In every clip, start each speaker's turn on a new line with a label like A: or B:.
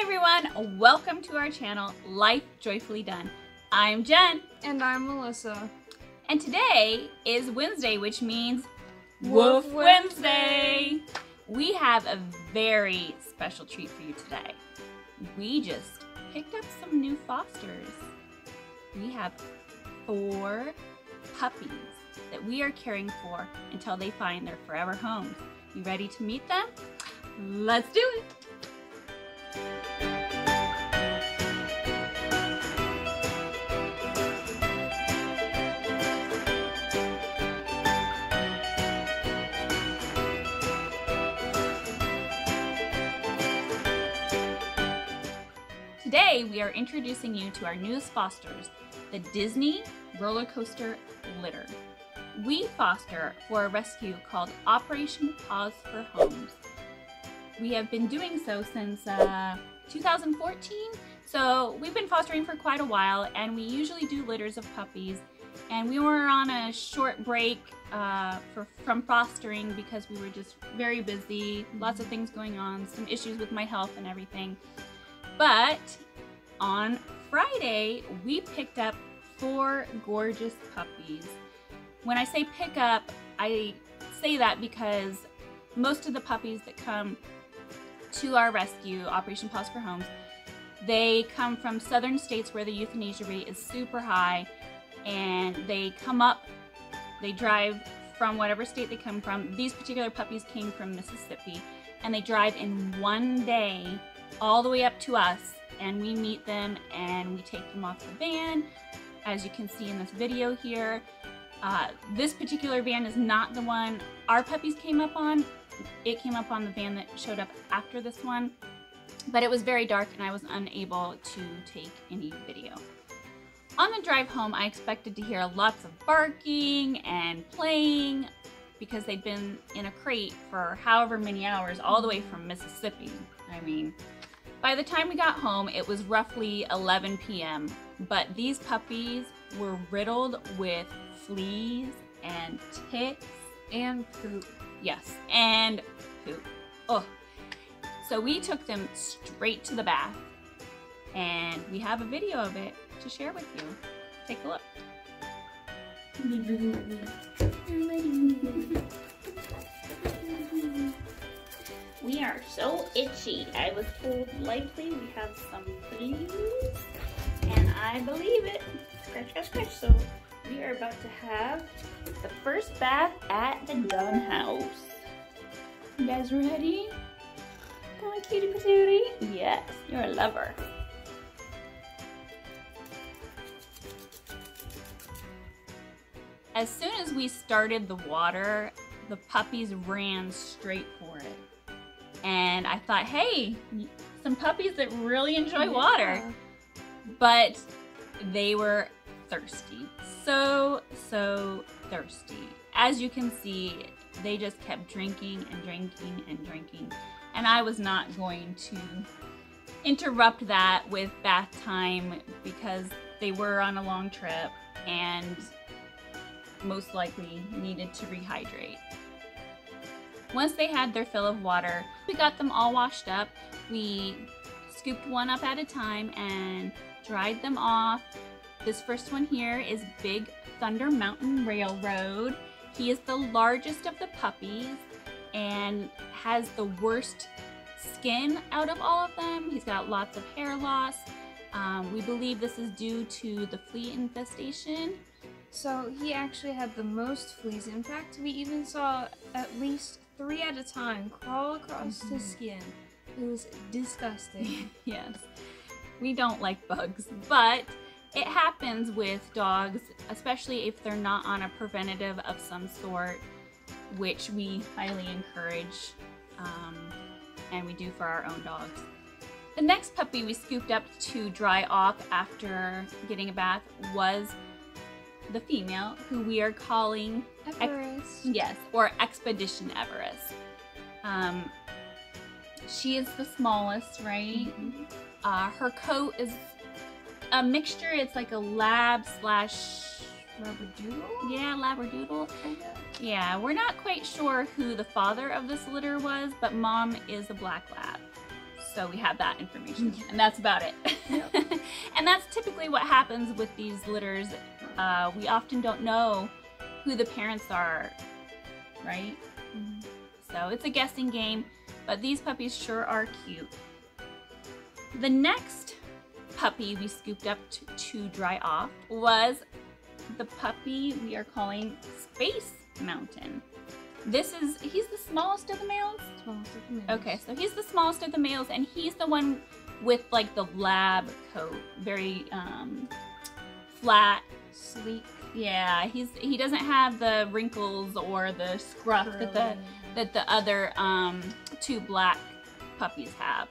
A: everyone, welcome to our channel, Life Joyfully Done. I'm Jen.
B: And I'm Melissa.
A: And today is Wednesday, which means
B: Woof
A: Wednesday. We have a very special treat for you today. We just picked up some new fosters. We have 4 puppies that we are caring for until they find their forever homes. You ready to meet them? Let's do it. Today, we are introducing you to our newest fosters, the Disney roller coaster litter. We foster for a rescue called Operation Paws for Homes. We have been doing so since 2014, so we've been fostering for quite a while, and we usually do litters of puppies. And we were on a short break from fostering because we were just very busy, lots of things going on, some issues with my health and everything. But on Friday, we picked up 4 gorgeous puppies. When I say pick up, I say that because most of the puppies that come to our rescue, Operation Paws for Homes, they come from southern states where the euthanasia rate is super high, and they come up, they drive from whatever state they come from. These particular puppies came from Mississippi, and they drive in one day all the way up to us, and we meet them and we take them off the van, as you can see in this video here. This particular van is not the one our puppies came up on. It came up on the van that showed up after this one, but it was very dark and I was unable to take any video. On the drive home, I expected to hear lots of barking and playing because they'd been in a crate for however many hours all the way from Mississippi. I mean, by the time we got home, it was roughly 11 p.m., but these puppies were riddled with fleas and ticks.
B: And poop.
A: Yes, and poop. Oh. So we took them straight to the bath, and we have a video of it to share with you. Take a look. We are so itchy. I was told likely we have some fleas, and I believe it. Scratch, scratch, scratch. So we are about to have the first bath at the Dunn house. You guys ready? Come on, cutie patootie. Yes, you're a lover. As soon as we started the water, the puppies ran straight for it. And I thought, hey, some puppies that really enjoy water. But they were thirsty. So thirsty. As you can see, they just kept drinking and drinking and drinking. And I was not going to interrupt that with bath time because they were on a long trip and most likely needed to rehydrate. Once they had their fill of water, we got them all washed up. We scooped one up at a time and dried them off. This first one here is Big Thunder Mountain Railroad. He is the largest of the puppies and has the worst skin out of all of them. He's got lots of hair loss. We believe this is due to the flea infestation.
B: So he actually had the most fleas. In fact, we even saw at least 3 at a time crawl across his skin. It was disgusting.
A: Yes, we don't like bugs, but it happens with dogs, especially if they're not on a preventative of some sort, which we highly encourage, and we do for our own dogs. The next puppy we scooped up to dry off after getting a bath was the female, who we are calling
B: Everest.
A: Yes, or Expedition Everest. She is the smallest, right? Her coat is a mixture. It's like a lab slash
B: Labradoodle?
A: Yeah, Labradoodle. Yeah, we're not quite sure who the father of this litter was, but mom is a black lab. So we have that information, and that's about it.
B: Yep.
A: And that's typically what happens with these litters. We often don't know who the parents are, right?
B: Mm-hmm.
A: So it's a guessing game, but these puppies sure are cute. The next puppy we scooped up to dry off was the puppy we are calling Space Mountain. He's the smallest of the males?
B: Smallest of the males.
A: Okay, so he's the smallest of the males, and he's the one with like the lab coat. Very flat.
B: Sleek.
A: Yeah, he doesn't have the wrinkles or the scruff that the other two black puppies have.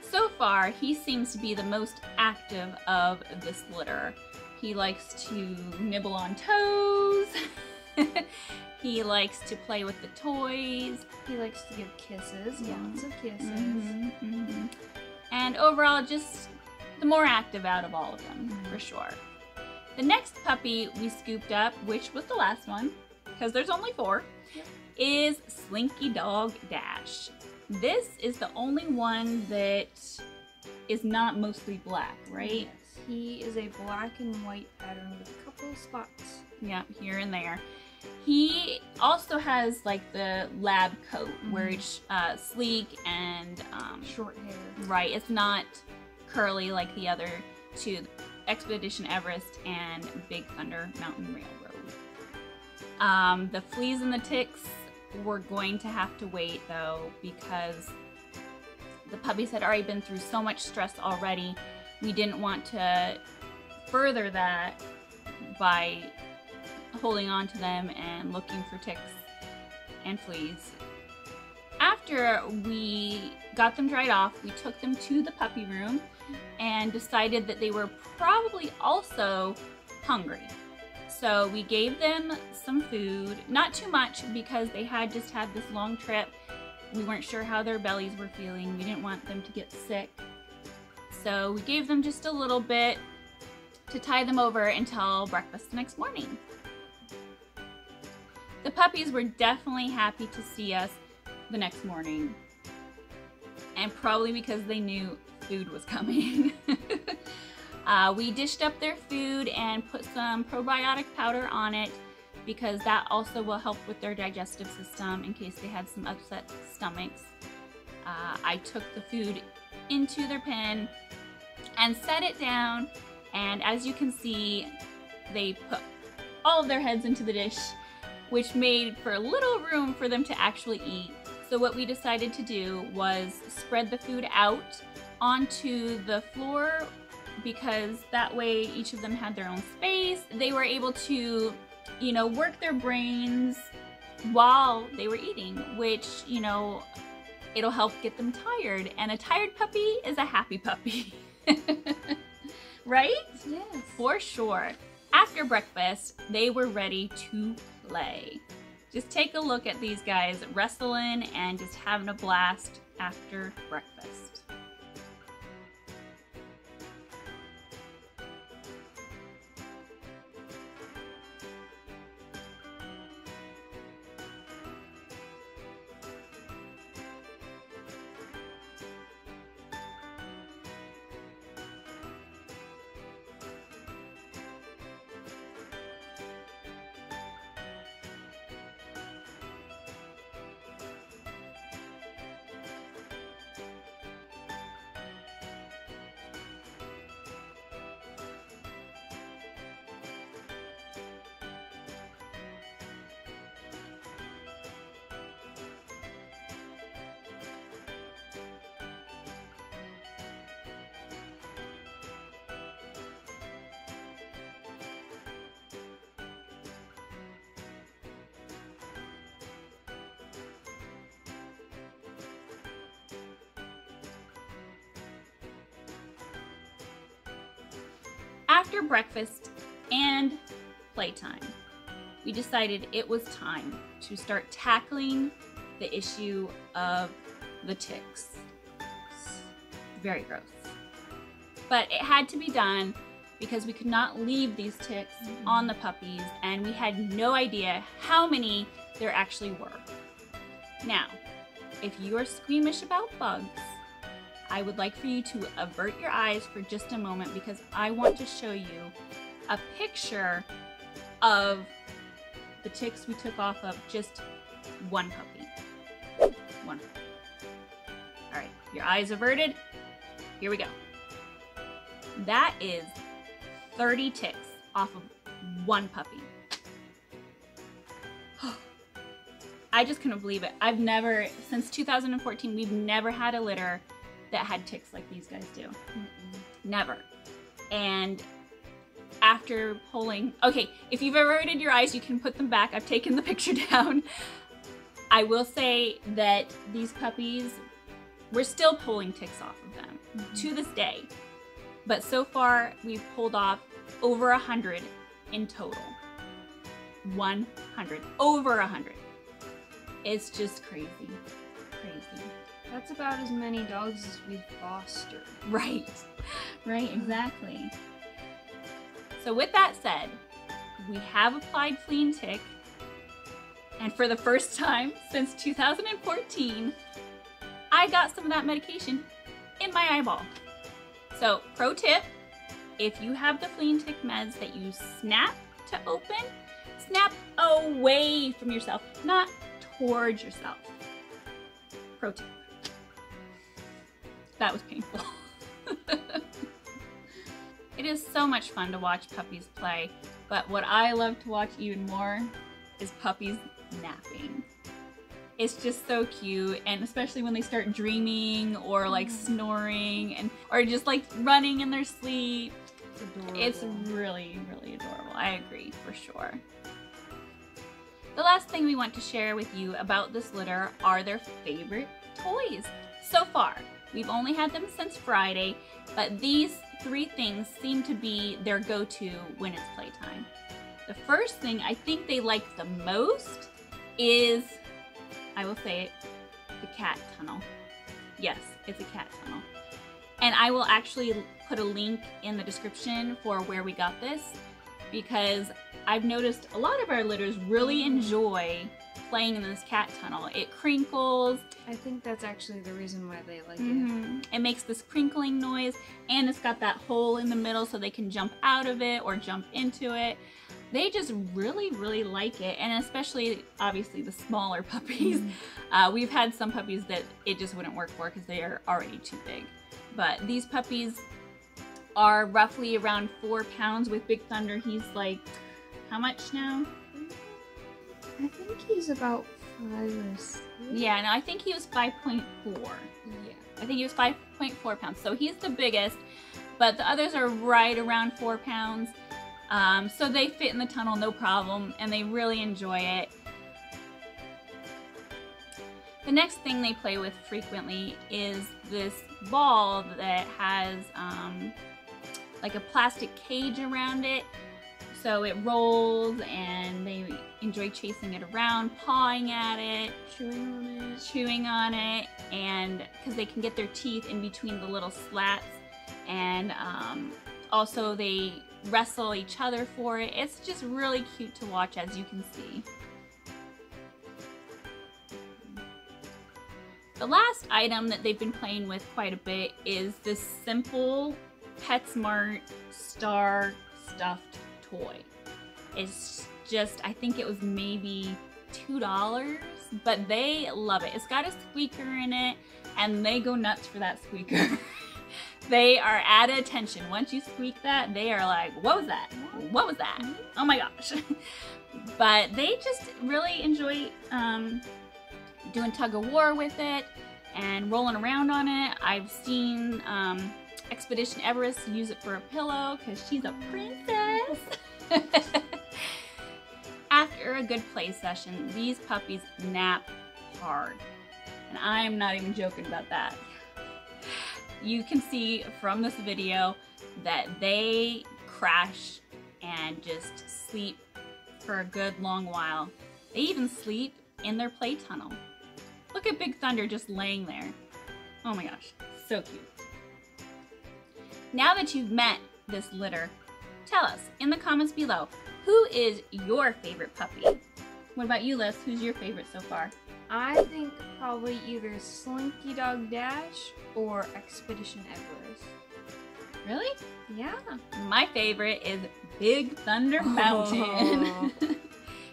A: So far, he seems to be the most active of this litter. He likes to nibble on toes. He likes to play with the toys.
B: He likes to give kisses, lots of kisses.
A: And overall, just the more active out of all of them, for sure. The next puppy we scooped up, which was the last one, because there's only 4, is Slinky Dog Dash. This is the only one that is not mostly black, right?
B: Yes. He is a black and white pattern with a couple of spots.
A: Yeah, here and there. He also has like the lab coat where it's sleek and
B: short hair.
A: Right, it's not curly like the other two, Expedition Everest and Big Thunder Mountain Railroad. The fleas and the ticks, we're going to have to wait though, because the puppies had already been through so much stress already. We didn't want to further that by holding on to them and looking for ticks and fleas. After we got them dried off, we took them to the puppy room and decided that they were probably also hungry. So we gave them some food, not too much because they had just had this long trip. We weren't sure how their bellies were feeling. We didn't want them to get sick. So we gave them just a little bit to tie them over until breakfast the next morning. The puppies were definitely happy to see us the next morning, and probably because they knew food was coming. We dished up their food and put some probiotic powder on it because that also will help with their digestive system in case they had some upset stomachs. I took the food into their pen and set it down, and as you can see, they put all of their heads into the dish, which made for little room for them to actually eat. So what we decided to do was spread the food out onto the floor, because that way each of them had their own space. They were able to, you know, work their brains while they were eating, which, you know, it'll help get them tired. And a tired puppy is a happy puppy. Right?
B: Yes.
A: For sure. After breakfast, they were ready to play. Just take a look at these guys wrestling and just having a blast after breakfast. After breakfast and playtime, we decided it was time to start tackling the issue of the ticks. Very gross. But it had to be done because we could not leave these ticks on the puppies, and we had no idea how many there actually were. Now, if you are squeamish about bugs, I would like for you to avert your eyes for just a moment because I want to show you a picture of the ticks we took off of just one puppy. One. All right, your eyes averted. Here we go. That is 30 ticks off of one puppy. I just couldn't believe it. I've never, since 2014, we've never had a litter that had ticks like these guys do. Never. And after pulling, okay, if you've averted your eyes, you can put them back. I've taken the picture down. I will say that these puppies, we're still pulling ticks off of them to this day. But so far, we've pulled off over 100 in total. 100. Over 100. It's just crazy. Crazy.
B: That's about as many dogs as we've fostered.
A: Right. Right, exactly. So with that said, we have applied flea and tick. And for the first time since 2014, I got some of that medication in my eyeball. So, pro tip, if you have the flea and tick meds that you snap to open, snap away from yourself, not towards yourself. Pro tip. That was painful. It is so much fun to watch puppies play, but what I love to watch even more is puppies napping. It's just so cute, and especially when they start dreaming or like snoring and or just like running in their sleep. It's really, really adorable. I agree, for sure. The last thing we want to share with you about this litter are their favorite toys. So far, we've only had them since Friday, but these 3 things seem to be their go-to when it's playtime. The first thing I think they like the most is, I will say it, the cat tunnel. Yes, it's a cat tunnel. And I will actually put a link in the description for where we got this, because I've noticed a lot of our litters really enjoy playing in this cat tunnel. It crinkles.
B: I think that's actually the reason why they like it.
A: It makes this crinkling noise, and it's got that hole in the middle so they can jump out of it or jump into it. They just really, really like it, and especially, obviously, the smaller puppies. We've had some puppies that it just wouldn't work for because they are already too big. But these puppies are roughly around 4 pounds. With Big Thunder, he's like, how much now?
B: I think he's about 5 or 6.
A: Yeah, no, I think he was 5.4.
B: Yeah.
A: I think he was 5.4 pounds. So he's the biggest, but the others are right around 4 pounds. So they fit in the tunnel no problem, and they really enjoy it. The next thing they play with frequently is this ball that has like a plastic cage around it. So it rolls, and they enjoy chasing it around, pawing at it, chewing on it, and because they can get their teeth in between the little slats, and also they wrestle each other for it. It's just really cute to watch, as you can see. The last item that they've been playing with quite a bit is this simple PetSmart star stuffed toy. It's just, I think it was maybe $2, but they love it. It's got a squeaker in it, and they go nuts for that squeaker. They are at attention. Once you squeak that, they are like, what was that? What was that? Oh my gosh. But they just really enjoy doing tug of war with it and rolling around on it. I've seen Expedition Everest use it for a pillow because she's a princess. After a good play session, these puppies nap hard. And I'm not even joking about that. You can see from this video that they crash and just sleep for a good long while. They even sleep in their play tunnel. Look at Big Thunder just laying there. Oh my gosh, so cute. Now that you've met this litter, tell us in the comments below, who is your favorite puppy? What about you, Liz? Who's your favorite so far?
B: I think probably either Slinky Dog Dash or Expedition Everest.
A: Really?
B: Yeah.
A: My favorite is Big Thunder Mountain.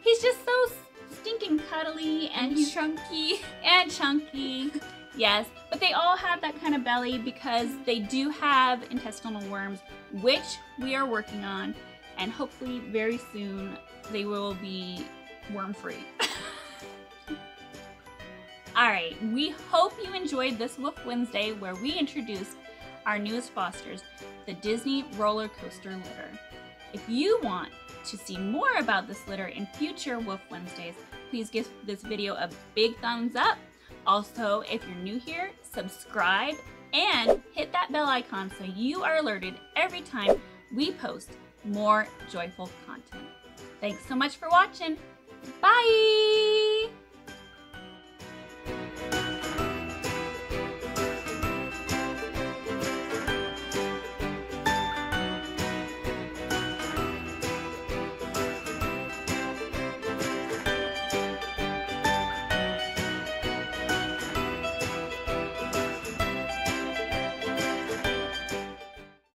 A: He's just so stinking cuddly and he's
B: chunky.
A: And chunky. Yes, but they all have that kind of belly because they do have intestinal worms, which we are working on, and hopefully very soon they will be worm-free. Alright, we hope you enjoyed this Woof Wednesday where we introduced our newest fosters, the Disney roller coaster litter. If you want to see more about this litter in future Woof Wednesdays, please give this video a big thumbs up. Also, if you're new here, subscribe and hit that bell icon so you are alerted every time we post more joyful content. Thanks so much for watching. Bye!